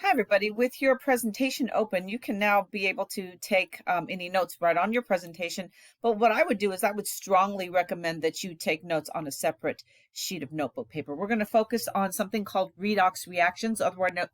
Hi, everybody. With your presentation open, you can now be able to take any notes right on your presentation. But what I would do is I would strongly recommend that you take notes on a separate sheet of notebook paper. We're going to focus on something called redox reactions,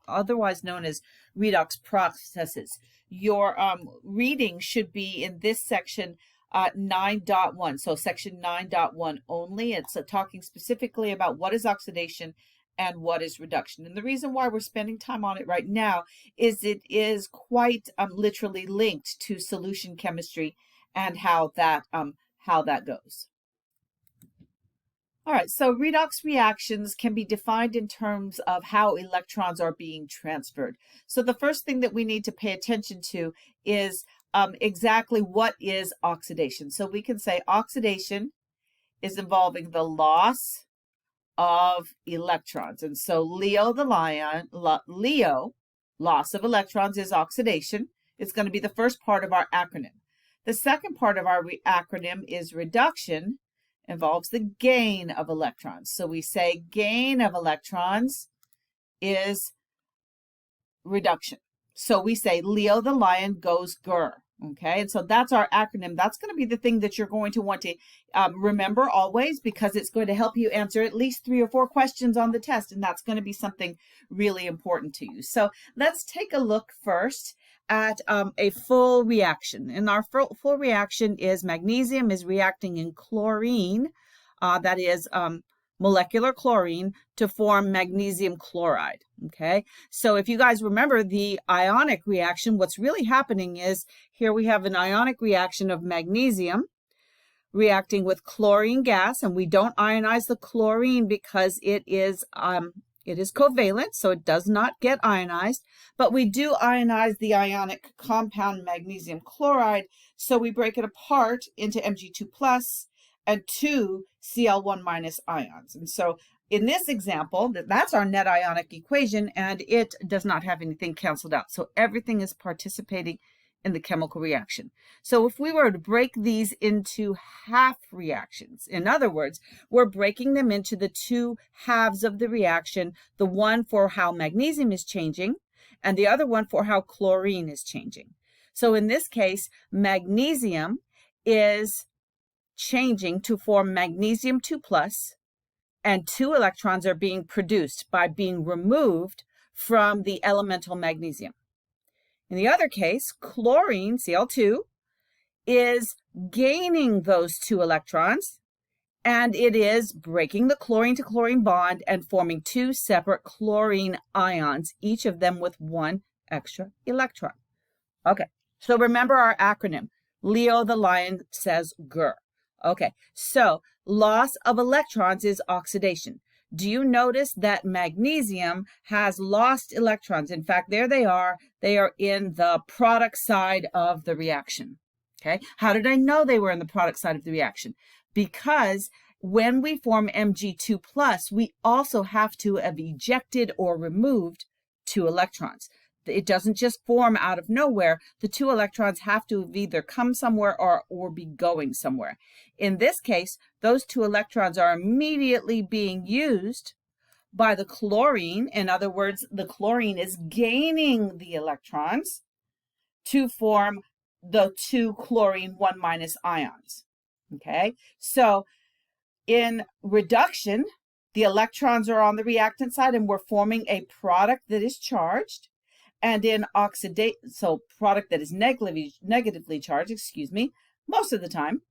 otherwise known as redox processes. Your reading should be in this section 9.1, so section 9.1 only. It's talking specifically about what is oxidation and what is reduction. And the reason why we're spending time on it right now is it is quite literally linked to solution chemistry and how that goes. All right, so redox reactions can be defined in terms of how electrons are being transferred. So the first thing that we need to pay attention to is exactly what is oxidation. So we can say oxidation is involving the loss of electrons. And so Leo, loss of electrons, is oxidation. It's going to be the first part of our acronym. The second part of our acronym is reduction, involves the gain of electrons. So we say gain of electrons is reduction. So we say Leo the lion goes grr. Okay, and so that's our acronym. That's going to be the thing that you're going to want to remember always, because it's going to help you answer at least 3 or 4 questions on the test, and that's going to be something really important to you. So let's take a look first at a full reaction. And our full reaction is magnesium is reacting in chlorine, that is molecular chlorine, to form magnesium chloride. Okay, so if you guys remember the ionic reaction, what's really happening is here we have an ionic reaction of magnesium reacting with chlorine gas, and we don't ionize the chlorine because it is covalent, so it does not get ionized, but we do ionize the ionic compound magnesium chloride, so we break it apart into Mg2 plus and 2 Cl1 minus ions. And so in this example, that's our net ionic equation, and it does not have anything canceled out. So everything is participating in the chemical reaction. So if we were to break these into half reactions, in other words, we're breaking them into the 2 halves of the reaction, the one for how magnesium is changing and the other one for how chlorine is changing. So in this case, magnesium is changing to form magnesium 2 plus, and 2 electrons are being produced by being removed from the elemental magnesium. In the other case, chlorine, Cl2, is gaining those 2 electrons, and it is breaking the chlorine to chlorine bond and forming 2 separate chlorine ions, each of them with 1 extra electron. Okay, so remember our acronym. Leo the lion says grr. Okay, so loss of electrons is oxidation. Do you notice that magnesium has lost electrons? In fact, there they are. They are in the product side of the reaction. Okay, how did I know they were in the product side of the reaction? Because when we form Mg2 plus, we also have to have ejected or removed 2 electrons. It doesn't just form out of nowhere. The 2 electrons have to have either come somewhere or be going somewhere. In this case, those 2 electrons are immediately being used by the chlorine. In other words, the chlorine is gaining the electrons to form the 2 chlorine 1 minus ions. Okay, so in reduction, the electrons are on the reactant side and we're forming a product that is charged. And in oxidation, so product that is negatively charged, most of the time.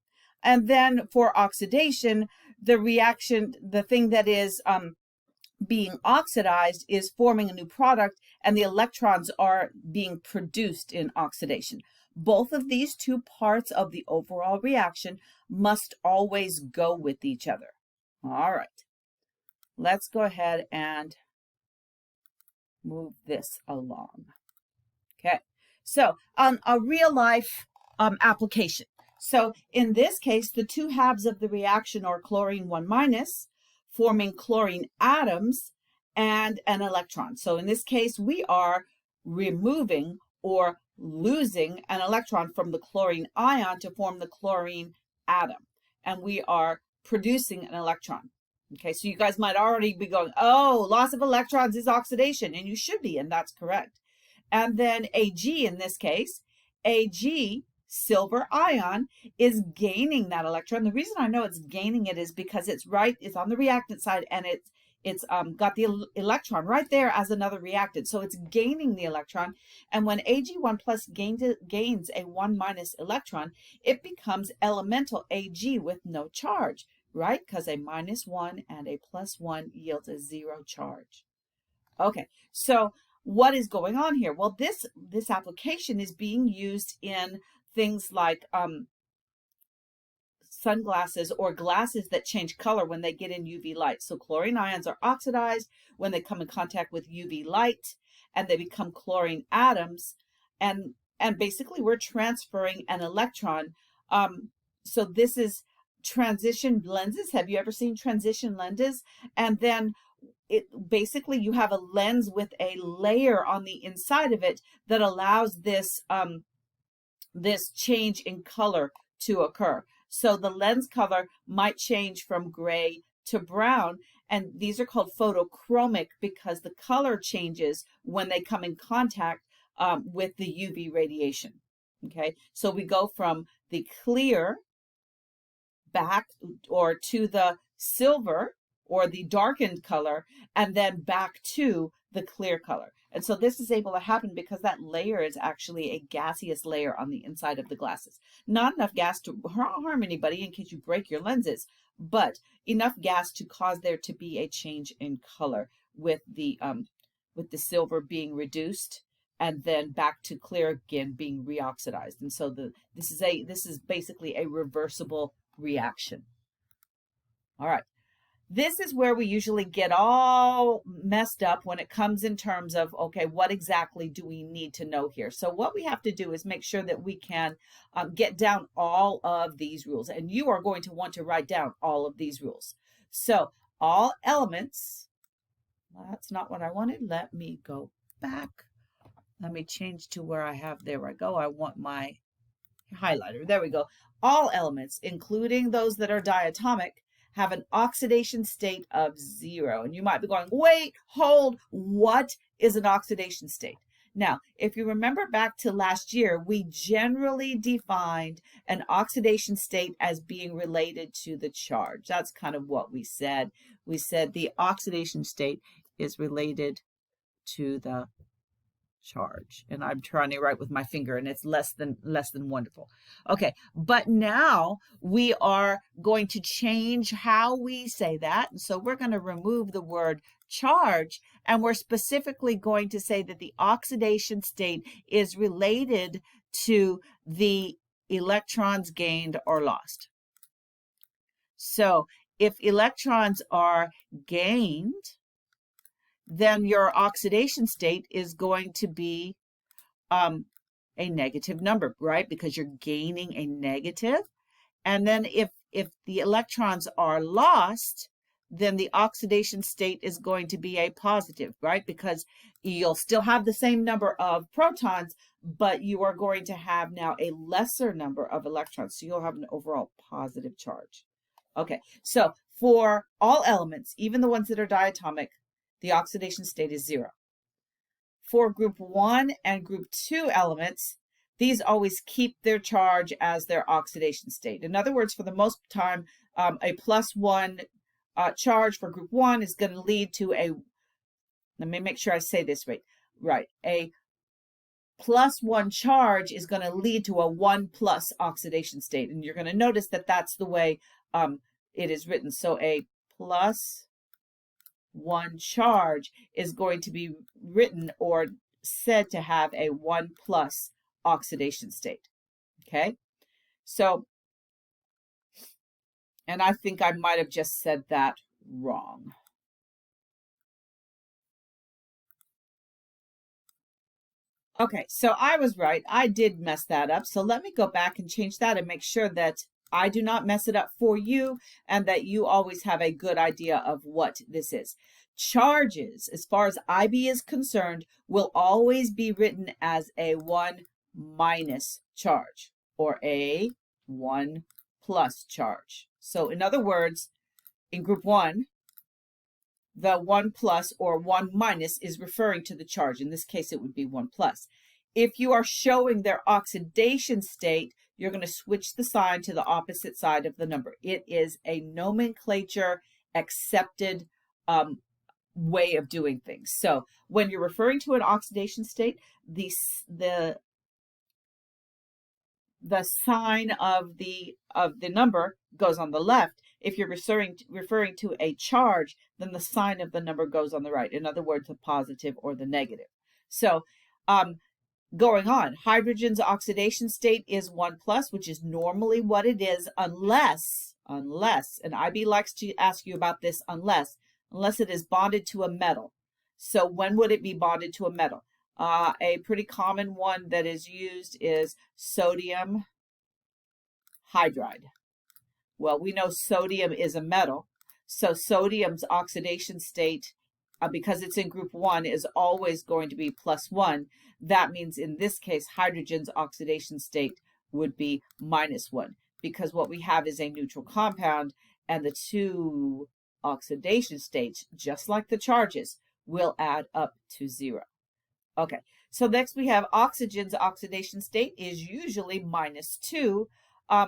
And then for oxidation, the reaction, the thing that is being oxidized is forming a new product, and the electrons are being produced in oxidation. Both of these 2 parts of the overall reaction must always go with each other. All right, let's go ahead and move this along. Okay, so on a real life application. So in this case, the 2 halves of the reaction are chlorine 1 minus, forming chlorine atoms and an electron. So in this case, we are removing or losing an electron from the chlorine ion to form the chlorine atom. And we are producing an electron. Okay, so you guys might already be going, oh, loss of electrons is oxidation, and you should be, and that's correct. And then Ag in this case, Ag, silver ion, is gaining that electron. The reason I know it's gaining it is because it's on the reactant side, and it's got the electron right there as another reactant. So it's gaining the electron. And when Ag1 plus gains a 1 minus electron, it becomes elemental Ag with no charge, right? Because a -1 and a +1 yields a 0 charge. Okay, so what is going on here? Well, this application is being used in things like sunglasses or glasses that change color when they get in UV light. So chlorine ions are oxidized when they come in contact with UV light, and they become chlorine atoms, and basically we're transferring an electron. So this is transition lenses. Have you ever seen transition lenses? And then basically you have a lens with a layer on the inside of it that allows this this change in color to occur. So the lens color might change from gray to brown, and these are called photochromic because the color changes when they come in contact with the UV radiation. Okay, so we go from the clear back or to the silver or the darkened color, and then back to the clear color. And so this is able to happen because that layer is actually a gaseous layer on the inside of the glasses. Not enough gas to harm anybody in case you break your lenses, but enough gas to cause there to be a change in color with the silver being reduced and then back to clear again being reoxidized. And so this is basically a reversible reaction. All right. This is where we usually get all messed up when it comes in terms of, okay, what exactly do we need to know here? So what we have to do is make sure that we can get down all of these rules. And you are going to want to write down all of these rules. So all elements, that's not what I wanted. Let me go back. Let me change to where I have, there I go. I want my highlighter. There we go. All elements, including those that are diatomic, have an oxidation state of 0. And you might be going, wait, hold, what is an oxidation state? Now, if you remember back to last year, we generally defined an oxidation state as being related to the charge. That's kind of what we said. We said the oxidation state is related to the charge, and I'm trying to write with my finger, and it's less than wonderful. Okay, but now we are going to change how we say that, and so we're going to remove the word charge, and we're specifically going to say that the oxidation state is related to the electrons gained or lost. So if electrons are gained, then your oxidation state is going to be a negative number, right? Because you're gaining a negative. And then if the electrons are lost, then the oxidation state is going to be a positive, right? Because you'll still have the same number of protons, but you are going to have now a lesser number of electrons. So you'll have an overall positive charge. Okay, so for all elements, even the ones that are diatomic, the oxidation state is 0. For group 1 and group 2 elements, these always keep their charge as their oxidation state. In other words, for the most time, a +1 charge for group 1 is going to lead to a, let me make sure I say this right, a +1 charge is going to lead to a 1+ oxidation state. And you're going to notice that that's the way it is written. So a +1 charge is going to be written or said to have a 1+ oxidation state. Okay, so, and I think I might have just said that wrong. Okay, so I was right. I did mess that up. So let me go back and change that and make sure that I do not mess it up for you and that you always have a good idea of what this is. Charges, as far as IB is concerned, will always be written as a 1- charge or a 1+ charge. So in other words, in group 1, the 1 plus or 1 minus is referring to the charge. In this case, it would be 1 plus. If you are showing their oxidation state, you're going to switch the sign to the opposite side of the number. It is a nomenclature accepted way of doing things. So when you're referring to an oxidation state, the sign of the number goes on the left. If you're referring to a charge, then the sign of the number goes on the right. In other words, the positive or the negative. So going on, hydrogen's oxidation state is 1 plus, which is normally what it is, unless, and IB likes to ask you about this, unless it is bonded to a metal. So when would it be bonded to a metal? A pretty common one that is used is sodium hydride. Well, we know sodium is a metal, so sodium's oxidation state, because it's in group 1, is always going to be +1. That means in this case, hydrogen's oxidation state would be -1, because what we have is a neutral compound, and the two oxidation states, just like the charges, will add up to 0. Okay, so next we have oxygen's oxidation state is usually -2.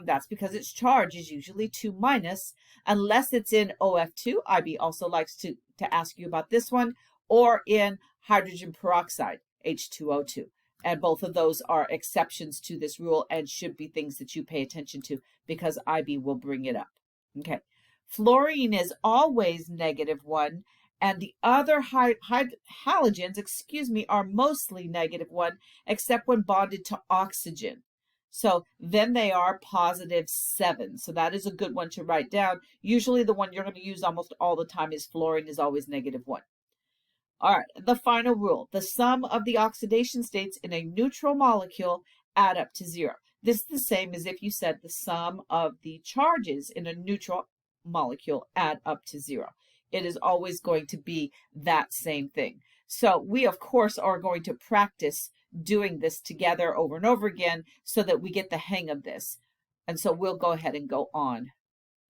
That's because its charge is usually 2 minus, unless it's in OF2. IB also likes to ask you about this one, or in hydrogen peroxide, H2O2. And both of those are exceptions to this rule and should be things that you pay attention to because IB will bring it up. Okay, fluorine is always -1, and the other halogens, are mostly -1, except when bonded to oxygen. So then they are +7. So that is a good one to write down. Usually the one you're going to use almost all the time is fluorine is always -1. All right, the final rule. The sum of the oxidation states in a neutral molecule add up to 0. This is the same as if you said the sum of the charges in a neutral molecule add up to 0. It is always going to be that same thing. So we, of course, are going to practice doing this together over and over again so that we get the hang of this. And so we'll go ahead and go on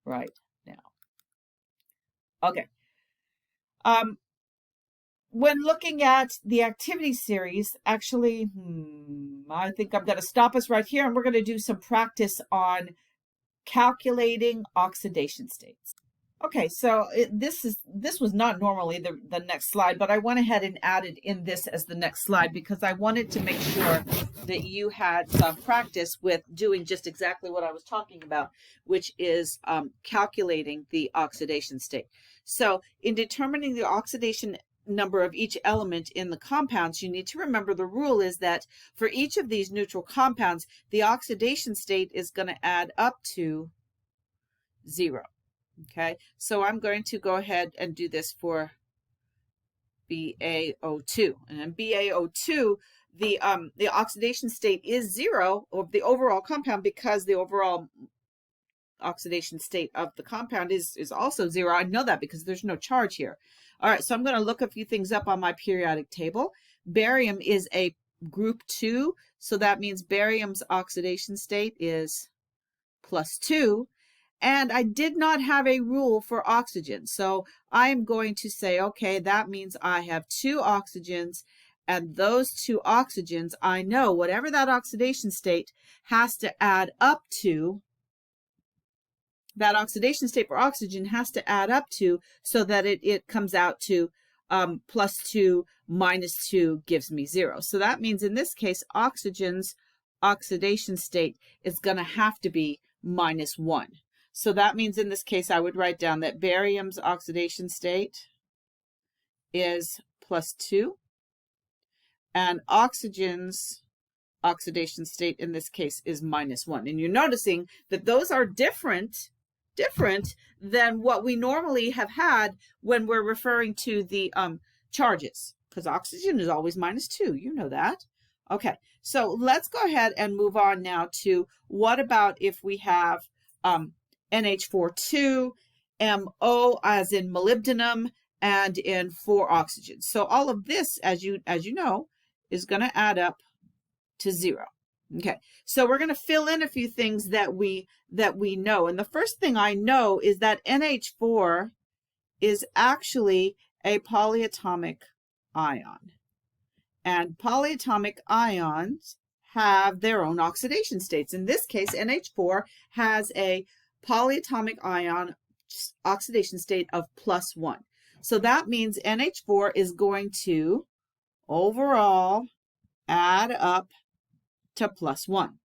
right now. Okay. When looking at the activity series, actually, I think I'm going to stop us right here, and we're going to do some practice on calculating oxidation states. Okay, so this was not normally the next slide, but I went ahead and added in this as the next slide because I wanted to make sure that you had some practice with doing just exactly what I was talking about, which is calculating the oxidation state. So in determining the oxidation number of each element in the compounds, you need to remember the rule is that for each of these neutral compounds, the oxidation state is going to add up to 0. Okay, so I'm going to go ahead and do this for BaO2. And in BaO2, the oxidation state is 0 of the overall compound because the overall oxidation state of the compound is also 0. I know that because there's no charge here. All right, so I'm going to look a few things up on my periodic table. Barium is a group 2, so that means barium's oxidation state is +2. And I did not have a rule for oxygen. So I am going to say, okay, that means I have 2 oxygens, and those 2 oxygens, I know whatever that oxidation state has to add up to, that oxidation state for oxygen has to add up to so that it comes out to +2 minus 2 gives me 0. So that means in this case, oxygen's oxidation state is going to have to be -1. So that means in this case, I would write down that barium's oxidation state is +2, and oxygen's oxidation state in this case is -1. And you're noticing that those are different than what we normally have had when we're referring to the charges, because oxygen is always -2. You know that. Okay, so let's go ahead and move on now to what about if we have NH4, MO as in molybdenum, and in 4 oxygens. So all of this, as you know, is going to add up to 0. Okay, so we're going to fill in a few things that we know. And the first thing I know is that NH4 is actually a polyatomic ion. And polyatomic ions have their own oxidation states. In this case, NH4 has a polyatomic ion oxidation state of +1. So that means NH4 is going to overall add up to +1.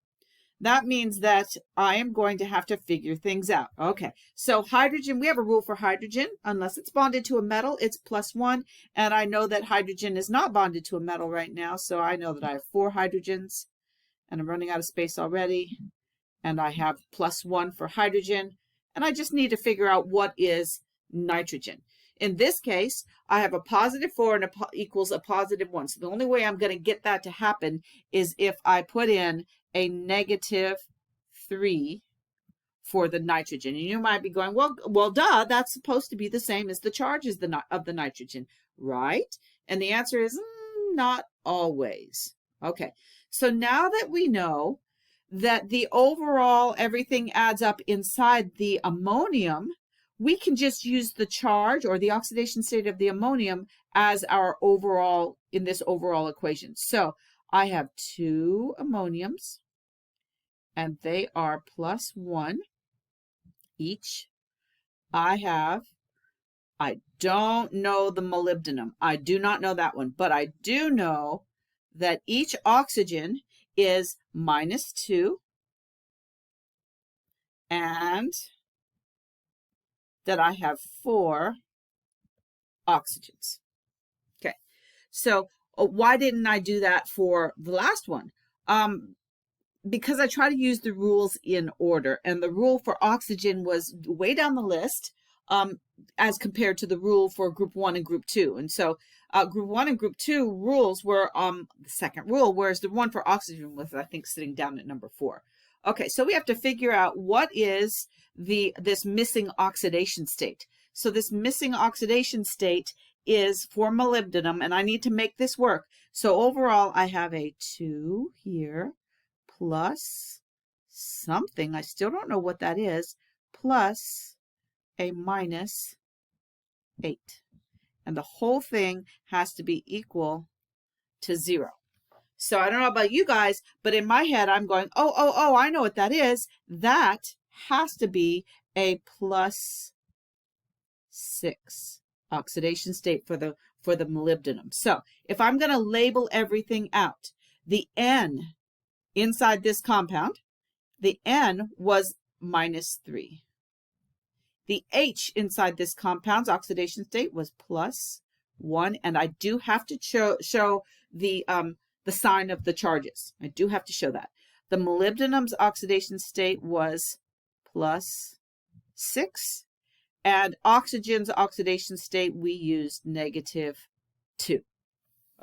That means that I am going to have to figure things out. Okay, so hydrogen, we have a rule for hydrogen. Unless it's bonded to a metal, it's +1. And I know that hydrogen is not bonded to a metal right now, so I know that I have 4 hydrogens. And I'm running out of space already. And I have +1 for hydrogen. And I just need to figure out what is nitrogen. In this case, I have a +4 and equals a +1. So the only way I'm going to get that to happen is if I put in a -3 for the nitrogen. And you might be going, well, duh, that's supposed to be the same as the charge of the nitrogen, right? And the answer is not always. Okay, so now that we know that the overall everything adds up inside the ammonium, we can just use the charge or the oxidation state of the ammonium as our overall, in this overall equation. So I have 2 ammoniums, and they are +1 each. I don't know the molybdenum. I do not know that one, but I do know that each oxygen is -2, and that I have 4 oxygens. Okay, so why didn't I do that for the last one? Because I try to use the rules in order, and the rule for oxygen was way down the list as compared to the rule for group 1 and group 2. And so group 1 and group 2 rules were the second rule, whereas the one for oxygen was, I think, sitting down at number 4. Okay, so we have to figure out what is this missing oxidation state. So this missing oxidation state is for molybdenum, and I need to make this work. So overall, I have a 2 here plus something, I still don't know what that is, plus a -8. And the whole thing has to be equal to 0. So I don't know about you guys, but in my head, I'm going, oh, I know what that is. That has to be a +6 oxidation state for the molybdenum. So if I'm going to label everything out, the N inside this compound, the N was -3. The H inside this compound's oxidation state was +1, and I do have to show the sign of the charges. I do have to show that. The molybdenum's oxidation state was +6, and oxygen's oxidation state, we used -2.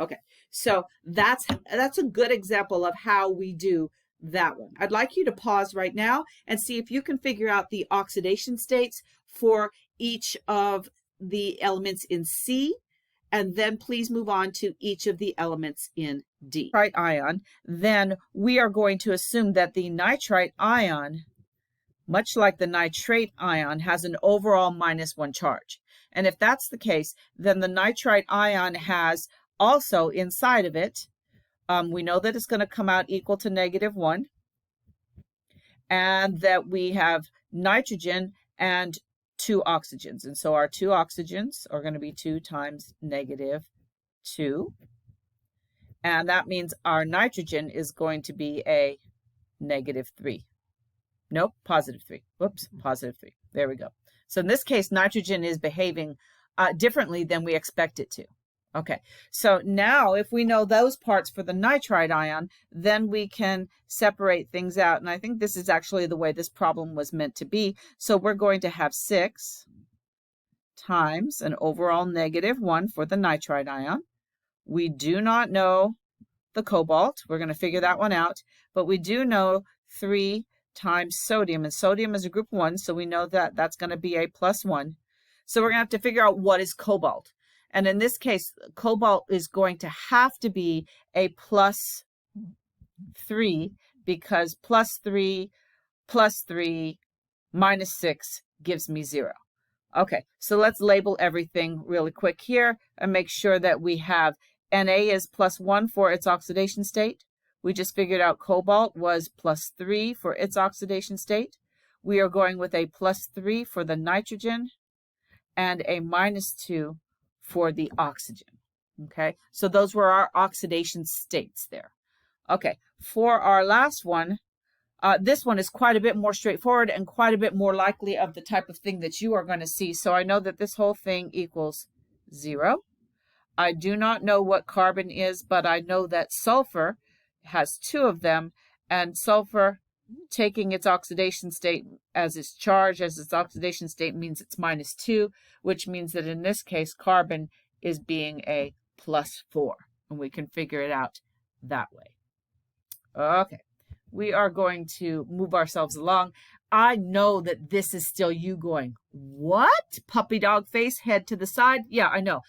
Okay, so that's a good example of how we do that one. I'd like you to pause right now and see if you can figure out the oxidation states for each of the elements in C, and then please move on to each of the elements in D. Nitrite ion, then we are going to assume that the nitrite ion, much like the nitrate ion, has an overall -1 charge. And if that's the case, then the nitrite ion has also inside of it, we know that it's going to come out equal to -1, and that we have nitrogen and 2 oxygens. And so our 2 oxygens are going to be 2 times -2. And that means our nitrogen is going to be a -3. Nope, +3. Whoops, +3. There we go. So in this case, nitrogen is behaving differently than we expect it to. Okay, so now if we know those parts for the nitrite ion, then we can separate things out. And I think this is actually the way this problem was meant to be. So we're going to have 6 times an overall -1 for the nitrite ion. We do not know the cobalt. We're going to figure that one out. But we do know 3 times sodium. And sodium is a group 1, so we know that that's going to be a +1. So we're going to have to figure out what is cobalt. And in this case, cobalt is going to have to be a +3, because +3 + 3 - 6 gives me 0. Okay, so let's label everything really quick here and make sure that we have Na is +1 for its oxidation state. We just figured out cobalt was +3 for its oxidation state. We are going with a +3 for the nitrogen and a -2 for the oxygen. Okay, so those were our oxidation states there. Okay, for our last one, this one is quite a bit more straightforward and quite a bit more likely of the type of thing that you are going to see. So I know that this whole thing equals 0. I do not know what carbon is, but I know that sulfur has 2 of them, and sulfur taking its oxidation state as its charge, as its oxidation state means it's -2, which means that in this case, carbon is being a +4, and we can figure it out that way. Okay, we are going to move ourselves along. I know that this is still you going, what? Puppy dog face, head to the side? Yeah, I know.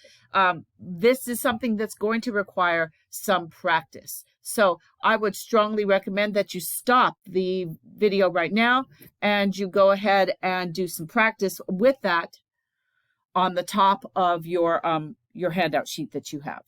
This is something that's going to require some practice. So I would strongly recommend that you stop the video right now and you go ahead and do some practice with that on the top of your handout sheet that you have.